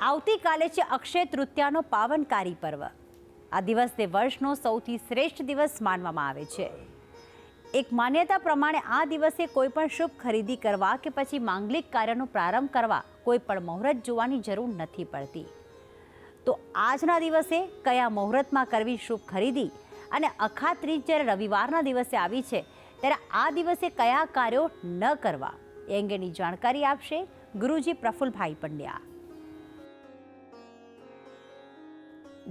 આવતીકાલે છે અક્ષય તૃતીયાનો પાવનકારી પર્વ। આ દિવસને વર્ષનો સૌથી શ્રેષ્ઠ દિવસ માનવામાં આવે છે। એક માન્યતા પ્રમાણે આ દિવસે કોઈ પણ શુભ ખરીદી કરવા કે પછી માંગલિક કાર્યનો પ્રારંભ કરવા કોઈ પણ મુહૂર્ત જોવાની જરૂર નથી પડતી। તો આજના દિવસે કયા મુહૂર્તમાં કરવી શુભ ખરીદી અને અખાત ત્રીજ જ્યારે રવિવારના દિવસે આવી છે ત્યારે આ દિવસે કયા કાર્યો ન કરવા એ અંગેની જાણકારી આપશે ગુરુજી પ્રફુલભાઈ પંડ્યા।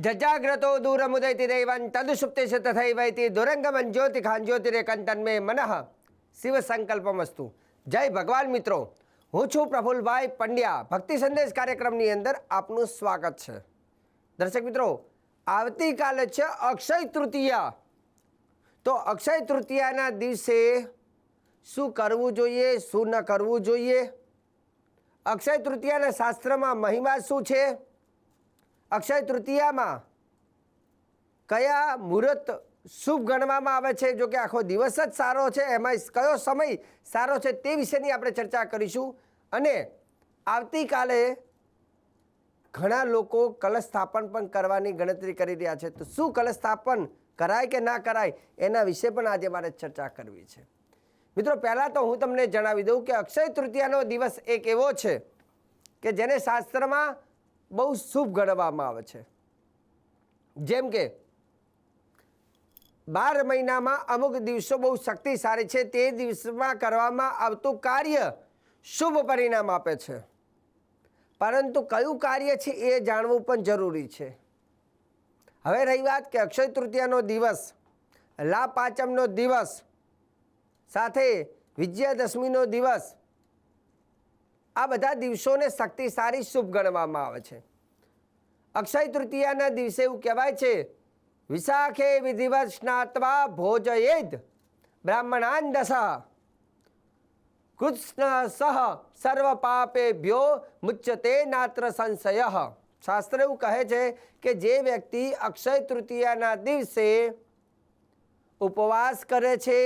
જજાગ્રતો દૂરમુદયતિ દૈવં તદુષુપ્તે તથૈવૈતિ દુરંગમં જ્યોતિખાન જ્યોતિરેકંતન્મે મનઃ શિવ સંકલ્પમસ્તુ। જય ભગવાન મિત્રો, હું છું પ્રફુલભાઈ પંડ્યા। ભક્તિ સંદેશ કાર્યક્રમની અંદર આપનું સ્વાગત છે। દર્શક મિત્રો, આવતીકાલે છે અક્ષય તૃતીયા। તો અક્ષય તૃતીયાના દિવસે શું કરવું જોઈએ, શું ન કરવું જોઈએ, અક્ષય તૃતીયાના શાસ્ત્રમાં મહિમા શું છે, અક્ષય તૃતીયામાં કયા મુહૂર્ત શુભ ગણવામાં આવે છે, જો કે આખો દિવસ જ સારો છે, એમાં કયો સમય સારો છે તે વિશેની આપણે ચર્ચા કરીશું। અને આવતીકાલે ઘણા લોકો કલશ સ્થાપન પણ કરવાની ગણતરી કરી રહ્યા છે, તો શું કલશ સ્થાપન કરાય કે ના કરાય એના વિશે પણ આજે મારે ચર્ચા કરવી છે। મિત્રો, પહેલાં તો હું તમને જણાવી દઉં કે અક્ષય તૃતીયાનો દિવસ એક એવો છે કે જેને શાસ્ત્રમાં બહુ શુભ ગણવામાં આવે છે। જેમ કે 12 મહિનામાં અમુક દિવસો બહુ શક્તિશાળી છે, તે દિવસમાં કરવામાં આવતું કાર્ય શુભ પરિણામ આપે છે, પરંતુ કયું કાર્ય છે એ જાણવું પણ જરૂરી છે। હવે રહી વાત કે અક્ષય તૃતીયાનો દિવસ, લાભ પાંચમનો દિવસ સાથે વિજયાદશમીનો દિવસ, આ બધા દિવસોને શક્તિશાળી શુભ ગણવામાં આવે છે। અક્ષય તૃતીયાના દિવસે એવું કહેવાય છે, વિશાખે વિધિવત સ્નાત્વા ભોજયેદ બ્રાહ્મણાન દશ કૃષ્ણ સહ સર્વ પાપેભ્યો મુચ્યતે નાત્ર સંશય। શાસ્ત્ર એવું કહે છે કે જે વ્યક્તિ અક્ષય તૃતીયાના દિવસે ઉપવાસ કરે છે,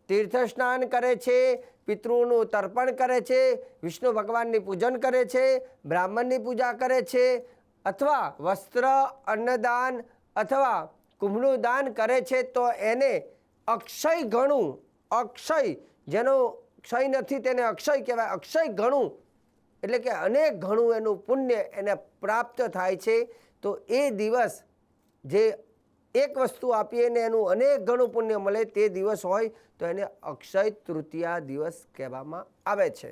તીર્થ સ્નાન કરે છે, પિતૃઓનું તર્પણ કરે છે, વિષ્ણુ ભગવાનની પૂજન કરે છે, બ્રાહ્મણની પૂજા કરે છે, અથવા વસ્ત્ર, અન્નદાન અથવા કુંભનું દાન કરે છે, તો એને અક્ષય ગણું, અક્ષય જેનો ક્ષય નથી તેને અક્ષય કહેવાય, અક્ષય ગણું એટલે કે અનેક ગણું એનું પુણ્ય એને પ્રાપ્ત થાય છે। તો એ દિવસ જે એક વસ્તુ આપીએ ને એનું અનેક ગણું પુણ્ય મળે તે દિવસ હોય તો એને અક્ષય તૃતીયા દિવસ કહેવામાં આવે છે।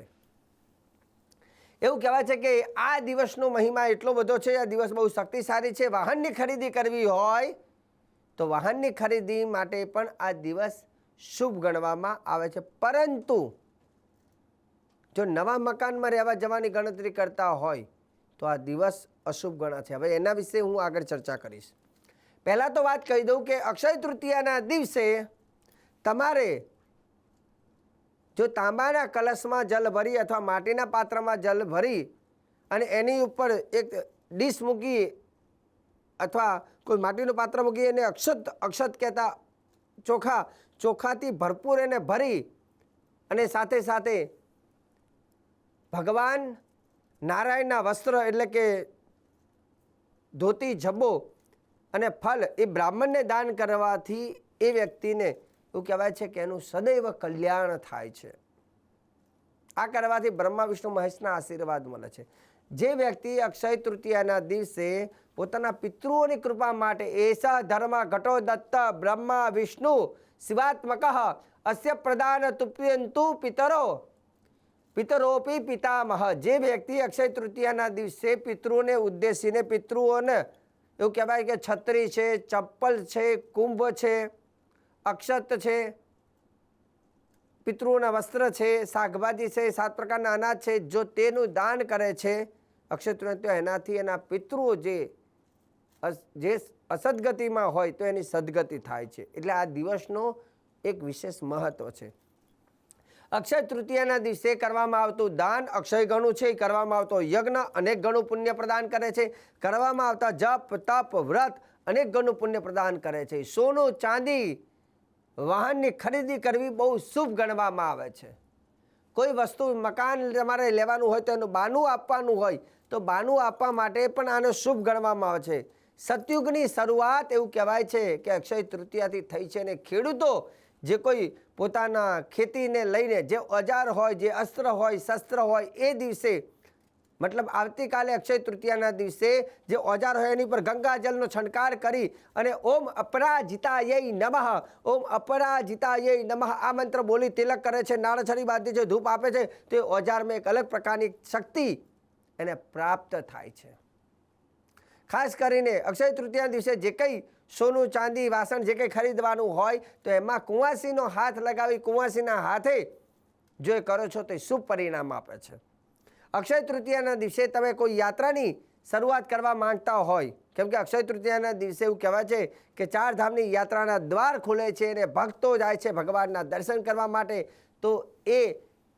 એવું કહેવાય છે કે આ દિવસનો મહિમા એટલો બધો છે, આ દિવસ બહુ શક્તિશાળી છે। વાહનની ખરીદી કરવી હોય તો વાહનની ખરીદી માટે પણ આ દિવસ શુભ ગણવામાં આવે છે, પરંતુ જો નવા મકાનમાં રહેવા જવાની ગણતરી કરતા હોય તો આ દિવસ અશુભ ગણા છે। હવે એના વિશે હું આગળ ચર્ચા કરીશ। પહેલાં તો વાત કહી દઉં કે અક્ષય તૃતીયાના દિવસે તમારે જો તાંબાના કલશમાં જલ ભરી અથવા માટીના પાત્રમાં જલ ભરી અને એની ઉપર એક ડીશ મૂકી અથવા કોઈ માટીનું પાત્ર મૂકી એને અક્ષત કહેતા ચોખાથી ભરપૂર એને ભરી અને સાથે સાથે ભગવાન નારાયણના વસ્ત્ર એટલે કે ધોતી, જબ્બો અને ફલ એ બ્રાહ્મણને દાન કરવાથી એ વ્યક્તિને એવું કહેવાય છે કે એનું સદૈવ કલ્યાણ થાય છે। આ કરવાથી બ્રહ્મા વિષ્ણુ મહેશના આશીર્વાદ મળે છે। જે વ્યક્તિ અક્ષય તૃતીયાના દિવસે પોતાના પિતૃઓની કૃપા માટે એસા ધર્મ ઘટો દત્ત બ્રહ્મા વિષ્ણુ શિવાત્મક અસ્ય પ્રદાન તુપ્યંતુ પિતરોપી પિતામહ। જે વ્યક્તિ અક્ષય તૃતીયાના દિવસે પિતૃઓને ઉદ્દેશીને, પિતૃઓને એવું કહેવાય કે છત્રી છે, ચપ્પલ છે, કુંભ છે, અક્ષત છે, પિતૃઓના વસ્ત્ર છે, શાકભાજી છે, 7 પ્રકારના અનાજ છે, જો તેનું દાન કરે છે અક્ષય તૃતીયા, એનાથી એના પિતૃઓ જે અસદગતિમાં હોય તો એની સદગતિ થાય છે। એટલે આ દિવસનો એક વિશેષ મહત્વ છે। અક્ષય તૃતીયાના દિવસે કરવામાં આવતું દાન અક્ષય ગણું છે, કરવામાં આવતો યજ્ઞ અનેક ગણું પુણ્ય પ્રદાન કરે છે, કરવામાં આવતા જપ, તપ, વ્રત અનેક ગણું પુણ્ય પ્રદાન કરે છે। સોનું, ચાંદી, વાહનની ખરીદી કરવી બહુ શુભ ગણવામાં આવે છે। કોઈ વસ્તુ મકાન તમારે લેવાનું હોય તો એનું બાનું આપવાનું હોય તો બાનું આપવા માટે પણ આનો શુભ ગણવામાં આવે છે. સતયુગની શરૂઆત એવું કહેવાય છે કે અક્ષય તૃતીયાથી થઈ છે અને ખેડૂતો જે કોઈ પોતાના ખેતીને લઈને જે ઓજાર હોય, જે અસ્ત્ર હોય, શસ્ત્ર હોય, એ દિવસે મતલબ આવતીકાલે અક્ષય તૃતીયાના દિવસે જે ઓજાર હોય એની પર ગંગાજળનો છંટકાર કરી અને ઓમ અપરાજિતાય નમઃ, ઓમ અપરાજિતાય નમઃ આ મંત્ર બોલી તિલક કરે છે, નાળછડી બાંધે છે, ધૂપ આપે છે, તો એ ઓજારમાં એક અલગ પ્રકારની શક્તિ એને પ્રાપ્ત થાય છે. ખાસ કરીને અક્ષય તૃતીયાના દિવસે જે કંઈ સોનું, ચાંદી, વાસણ જે કંઈ ખરીદવાનું હોય તો એમાં કુંવાસીનો હાથ લગાવી કુંવાસીના હાથે જો એ કરો છો તો એ શુભ પરિણામ આપે છે. અક્ષય તૃતીયાના દિવસે તમે કોઈ યાત્રાની શરૂઆત કરવા માંગતા હોય, કેમ કે અક્ષય તૃતીયાના દિવસે એવું કહેવાય છે કે 4 ધામની યાત્રાના દ્વાર ખુલે છે અને ભક્તો જાય છે ભગવાનના દર્શન કરવા માટે, તો એ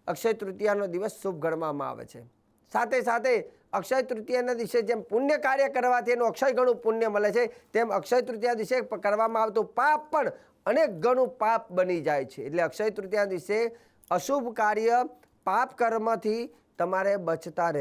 અક્ષય તૃતીયાનો દિવસ શુભ ગણવામાં આવે છે. સાથે સાથે અક્ષય તૃતીયાના દિવસે જેમ પુણ્ય કાર્ય કરવાથી એનું અક્ષય ગણું પુણ્ય મળે છે, તેમ અક્ષય તૃતીયા દિવસે કરવામાં આવતું પાપ પણ અનેક ગણું પાપ બની જાય છે. એટલે અક્ષય તૃતીયા દિવસે અશુભ કાર્ય, પાપ કર્મથી તમારે બચતા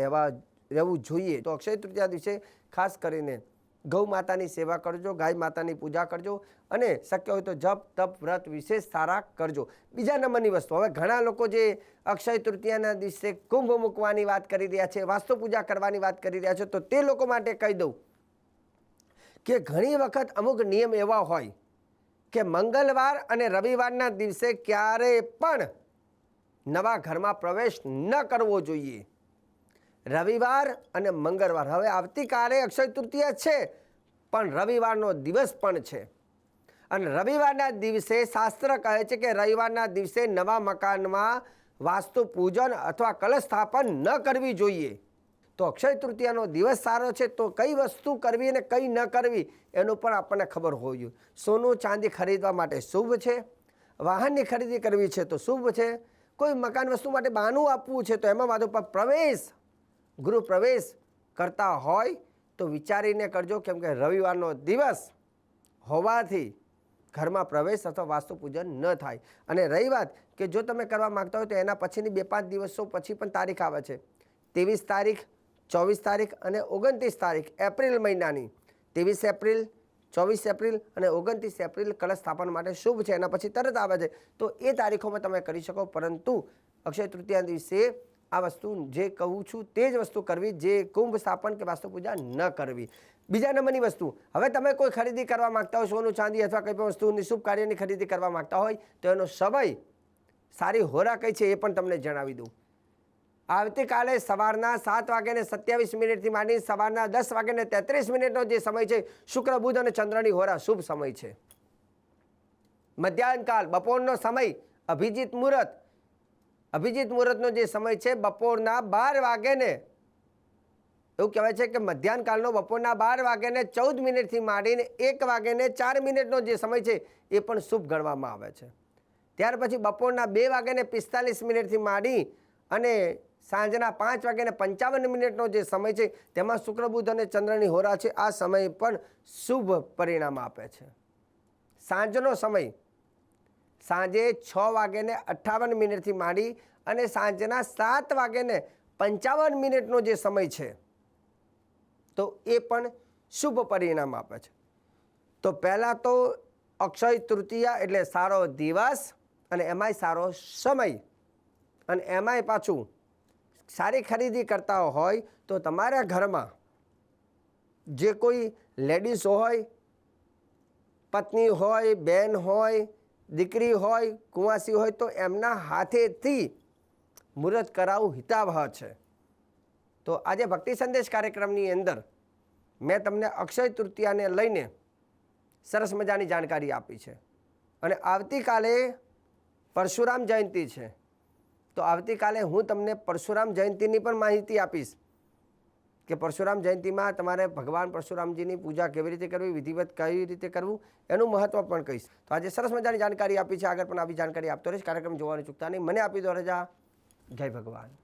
રહેવું જોઈએ. તો અક્ષય તૃતીયા દિવસે ખાસ કરીને ગૌ માતાની સેવા કરજો, ગાય માતાની પૂજા કરજો અને શક્ય હોય તો જપ, તપ, વ્રત વિશેષ સારા કરજો. બીજા નંબરની વસ્તુ, હવે ઘણા લોકો જે અક્ષય તૃતીયાના દિવસે કુંભ મૂકવાની વાત કરી રહ્યા છે, વાસ્તુ પૂજા કરવાની વાત કરી રહ્યા છે, તો તે લોકો માટે કહી દઉં કે ઘણી વખત અમુક નિયમ એવા હોય કે મંગળવાર અને રવિવારના દિવસે ક્યારેય પણ નવા ઘરમાં પ્રવેશ ન કરવો જોઈએ. રવિવાર અને મંગળવાર, હવે આવતીકાલે અક્ષય તૃતીયા છે પણ રવિવારનો દિવસ પણ છે અને રવિવારના દિવસે શાસ્ત્ર કહે છે કે રવિવારના દિવસે નવા મકાનમાં વાસ્તુ પૂજન અથવા કલશ સ્થાપન ન કરવી જોઈએ. તો અક્ષય તૃતીયાનો દિવસ સારો છે તો કઈ વસ્તુ કરવી અને કઈ ન કરવી એનું પણ આપણને ખબર હોવી જોઈએ. સોનું, ચાંદી ખરીદવા માટે શુભ છે, વાહનની ખરીદી કરવી છે તો શુભ છે, કોઈ મકાન વસ્તુ માટે બાનું આપવું છે તો એમાં વાંધો, પણ પ્રવેશ, ગૃહ પ્રવેશ કરતા હોય તો વિચારીને કરજો, કેમ કે રવિવારનો દિવસ હોવાથી ઘરમાં પ્રવેશ અથવા વાસ્તુ પૂજન ન થાય. અને રહી વાત કે જો તમે કરવા માગતા હોય તો એના પછીની 2-5 દિવસો પછી પણ તારીખ આવે છે, 23 તારીખ, 24 તારીખ અને 29 તારીખ એપ્રિલ મહિનાની. 23 એપ્રિલ, 24 એપ્રિલ અને 29 એપ્રિલ કલશ સ્થાપન માટે શુભ છે, એના પછી તરત આવે છે, તો એ તારીખોમાં તમે કરી શકો. પરંતુ અક્ષય તૃતીયા દિવસે આ વસ્તુ જે કહું છું તે જ વસ્તુ કરવી, જે કુંભ સ્થાપન કે વાસ્તુ પૂજા ન કરવી. બીજા નંબરની વસ્તુ, હવે તમે કોઈ ખરીદી કરવા માગતા હોય, સોનું, ચાંદી અથવા કંઈ પણ વસ્તુની શુભ કાર્યની ખરીદી કરવા માગતા હોય તો એનો સમય, સારી હોરા કઈ છે એ પણ તમને જણાવી દઉં. આવતીકાલે સવારના 7:27 માંડી સવારના 10:33 જે સમય છે, શુક્ર, બુધ અને ચંદ્રની હોરા શુભ સમય છે. મધ્યાહનકાળ, બપોરનો સમય, અભિજીત મુહૂર્ત, અભિજીત મુહૂર્તનો જે સમય છે બપોરના 12 વાગ્યે, એવું કહેવાય છે કે મધ્યાહનકાળનો બપોરના 12:14 માંડીને 1:04 જે સમય છે એ પણ શુભ ગણવામાં આવે છે. ત્યાર પછી બપોરના 2:45 માંડી અને સાંજના 5:55 જે સમય છે તેમાં શુક્ર, બુધ અને ચંદ્રની હોરા છે, આ સમય પણ શુભ પરિણામ આપે છે. સાંજનો સમય સાંજે 6:58 માંડી અને સાંજના 7:55 જે સમય છે તો એ પણ શુભ પરિણામ આપે છે. તો પહેલાં તો અક્ષય તૃતીયા એટલે સારો દિવસ અને એમાંય સારો સમય, અને એમાંય પાછું સારી ખરીદી કરતા હોય તો તમારા ઘરમાં જે કોઈ લેડીઝ હોય, પત્ની હોય, બેન હોય, દીકરી હોય, કુંવાસી હોય તો એમના હાથેથી મુહૂર્ત કરાવવું હિતાવહ છે. તો આજે ભક્તિ સંદેશ કાર્યક્રમની અંદર મેં તમને અક્ષય તૃતીયાને લઈને સરસ મજાની જાણકારી આપી છે. અને આવતીકાલે પરશુરામ જયંતિ છે, તો આવતીકાલે હું તમને પરશુરામ જયંતિની પણ માહિતી આપીશ કે પરશુરામ જયંતિમાં તમારે ભગવાન પરશુરામજીની પૂજા કેવી રીતે કરવી, વિધિવત કઈ રીતે કરવું, એનું મહત્વ પણ કહીશ. તો આજે સરસ મજાની જાણકારી આપી છે, આગળ પણ આવી જાણકારી આપતો રહીશ. કાર્યક્રમ જોવાનું ચૂકતા નહીં. મને આપી દો રજા. જય ભગવાન.